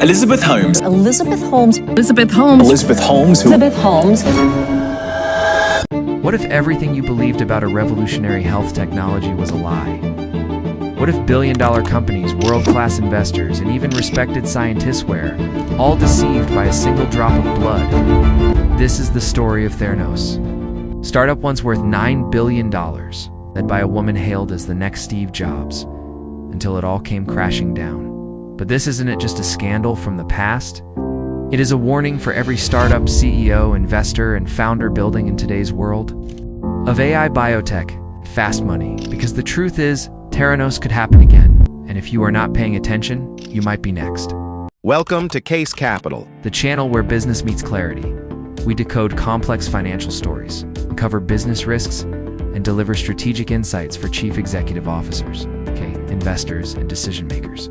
Elizabeth Holmes. Elizabeth Holmes. Elizabeth Holmes. Elizabeth Holmes. Elizabeth Holmes. What if everything you believed about a revolutionary health technology was a lie? What if billion-dollar companies, world-class investors, and even respected scientists were all deceived by a single drop of blood? This is the story of Theranos. Startup once worth $9 billion, led by a woman hailed as the next Steve Jobs, until it all came crashing down. But this isn't just a scandal from the past. It is a warning for every startup, CEO, investor, and founder building in today's world of AI, biotech, fast money. Because the truth is, Theranos could happen again. And if you are not paying attention, you might be next. Welcome to Case Capital, The channel where business meets clarity. We decode complex financial stories, uncover business risks, and deliver strategic insights for chief executive officers, investors, and decision makers.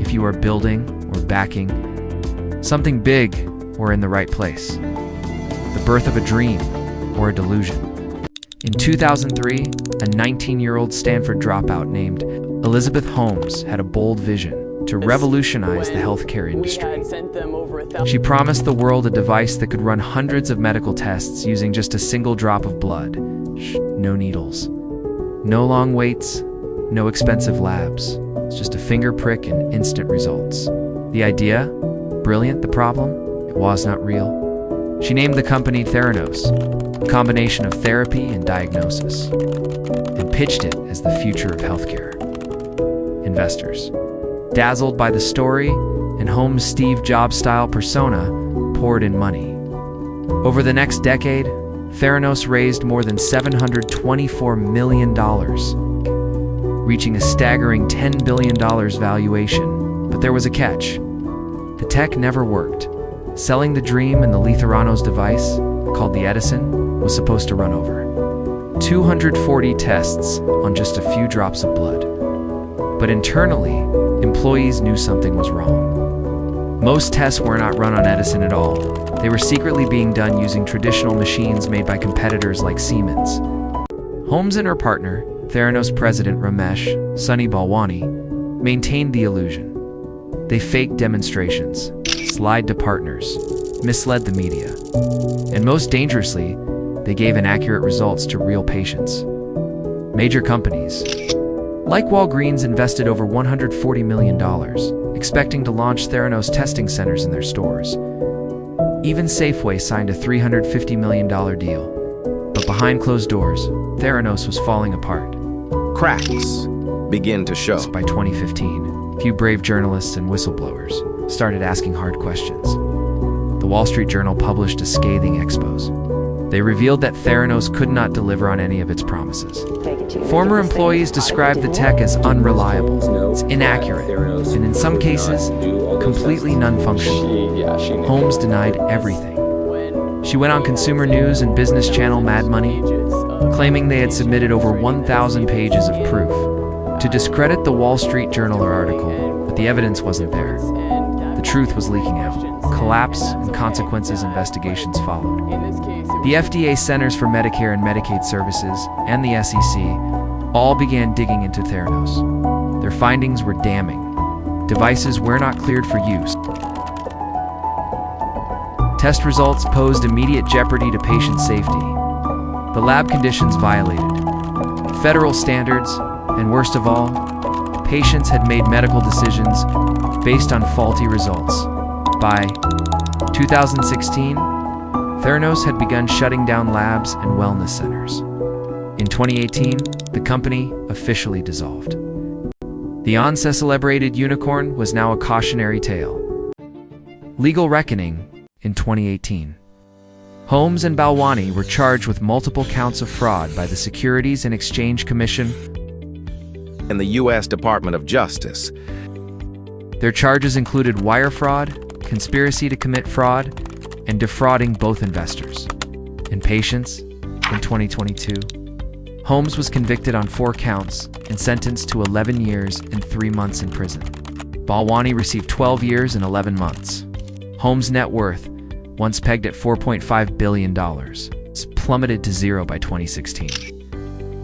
If you are building or backing something big, we're in the right place. The birth of a dream or a delusion. In 2003, a 19-year-old Stanford dropout named Elizabeth Holmes had a bold vision to revolutionize the healthcare industry. She promised the world a device that could run hundreds of medical tests using just a single drop of blood. No needles. No long waits. No expensive labs. It's just a finger prick and instant results. The idea? Brilliant. The problem? It was not real. She named the company Theranos, a combination of therapy and diagnosis, and pitched it as the future of healthcare. Investors, dazzled by the story and Holmes' Steve Jobs-style persona, poured in money. Over the next decade, Theranos raised more than $724 million, reaching a staggering $10 billion valuation. But there was a catch. The tech never worked. Selling the dream and the Theranos device, called the Edison, was supposed to run over 240 tests on just a few drops of blood. But internally, employees knew something was wrong. Most tests were not run on Edison at all. They were secretly being done using traditional machines made by competitors like Siemens. Holmes and her partner, Theranos president Ramesh Sunny Balwani, maintained the illusion. They faked demonstrations, lied to partners, misled the media, and most dangerously, they gave inaccurate results to real patients. Major companies, like Walgreens, invested over $140 million, expecting to launch Theranos testing centers in their stores. Even Safeway signed a $350 million deal. But behind closed doors, Theranos was falling apart. cracks begin to show. By 2015, a few brave journalists and whistleblowers started asking hard questions. The Wall Street Journal published a scathing expose. They revealed that Theranos could not deliver on any of its promises. Former employees described the tech as unreliable, it's inaccurate, and in some cases, completely non-functional. Holmes denied everything. She went on Consumer News and business channel Mad Money, claiming they had submitted over 1,000 pages of proof to discredit the Wall Street Journal article, but the evidence wasn't there. The truth was leaking out. Collapse and consequences investigations followed. The FDA, Centers for Medicare and Medicaid Services, and the SEC all began digging into Theranos. Their findings were damning. Devices were not cleared for use. Test results posed immediate jeopardy to patient safety. The lab conditions violated federal standards, and worst of all, patients had made medical decisions based on faulty results. By 2016, Theranos had begun shutting down labs and wellness centers. In 2018, the company officially dissolved. The once-celebrated unicorn was now a cautionary tale. Legal reckoning in 2018. Holmes and Balwani were charged with multiple counts of fraud by the Securities and Exchange Commission And the U.S. Department of Justice. Their charges included wire fraud, conspiracy to commit fraud, and defrauding both investors and patients. In 2022, Holmes was convicted on 4 counts and sentenced to 11 years and 3 months in prison. Balwani received 12 years and 11 months. Holmes' net worth, once pegged at $4.5 billion, plummeted to zero by 2016.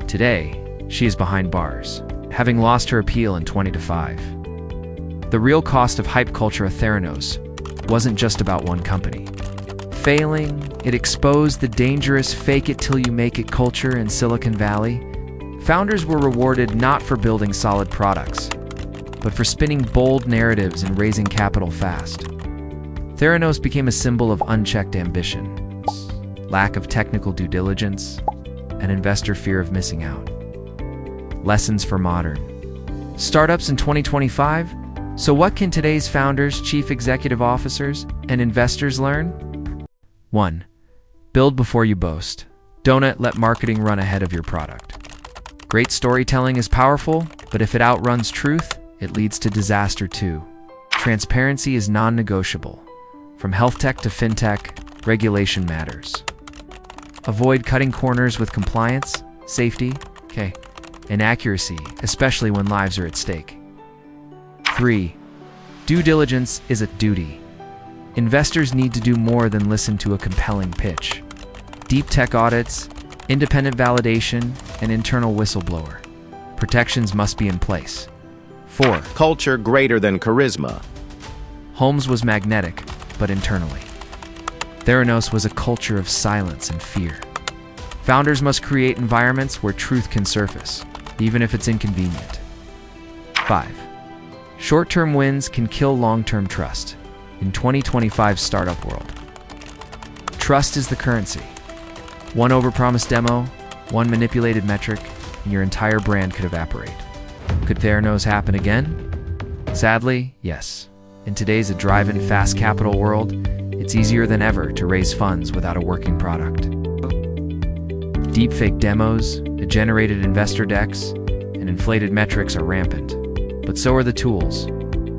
Today, she is behind bars, having lost her appeal in 20-5. The real cost of hype culture at Theranos wasn't just about one company. Failing, it exposed the dangerous fake-it-till-you-make-it culture in Silicon Valley. Founders were rewarded not for building solid products, but for spinning bold narratives and raising capital fast. Theranos became a symbol of unchecked ambition, lack of technical due diligence, and investor fear of missing out. Lessons for modern startups in 2025. So what can today's founders, chief executive officers, and investors learn? 1. Build before you boast. Don't let marketing run ahead of your product. Great storytelling is powerful, but if it outruns truth, it leads to disaster too. Transparency is non-negotiable. From health tech to fintech, regulation matters. Avoid cutting corners with compliance, safety, and accuracy, especially when lives are at stake. 3. Due diligence is a duty. Investors need to do more than listen to a compelling pitch. Deep tech audits, independent validation, and internal whistleblower protections must be in place. 4. Culture greater than charisma. Holmes was magnetic, but internally. Theranos was a culture of silence and fear. Founders must create environments where truth can surface, even if it's inconvenient. 5. Short-term wins can kill long-term trust. In 2025 startup world, trust is the currency. One overpromised demo, one manipulated metric, and your entire brand could evaporate. Could Theranos happen again? Sadly, yes. In today's drive-in fast capital world, it's easier than ever to raise funds without a working product. Deepfake demos, generated investor decks, and inflated metrics are rampant, but so are the tools.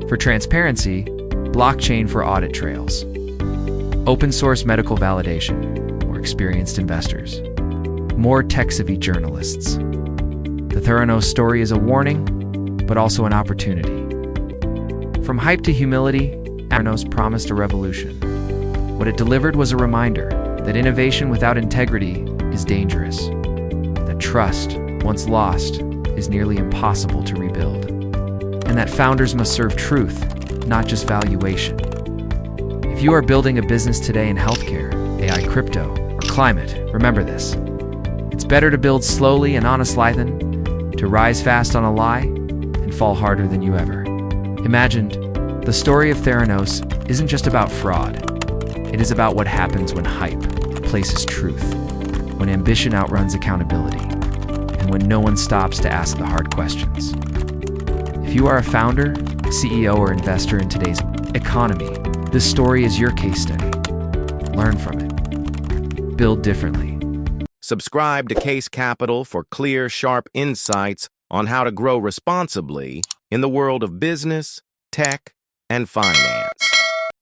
For transparency, blockchain for audit trails, open source medical validation, more experienced investors, more tech-savvy journalists. The Theranos story is a warning, but also an opportunity. From hype to humility, Theranos promised a revolution. What it delivered was a reminder that innovation without integrity is dangerous, that trust, once lost, is nearly impossible to rebuild, and that founders must serve truth, not just valuation. If you are building a business today in healthcare, AI, crypto, or climate, remember this. It's better to build slowly and honestly than to rise fast on a lie and fall harder than you ever imagined. The story of Theranos isn't just about fraud. It is about what happens when hype replaces truth, when ambition outruns accountability, and when no one stops to ask the hard questions. If you are a founder, CEO, or investor in today's economy, this story is your case study. Learn from it. Build differently. Subscribe to Case Capital for clear, sharp insights on how to grow responsibly in the world of business, tech, and finance.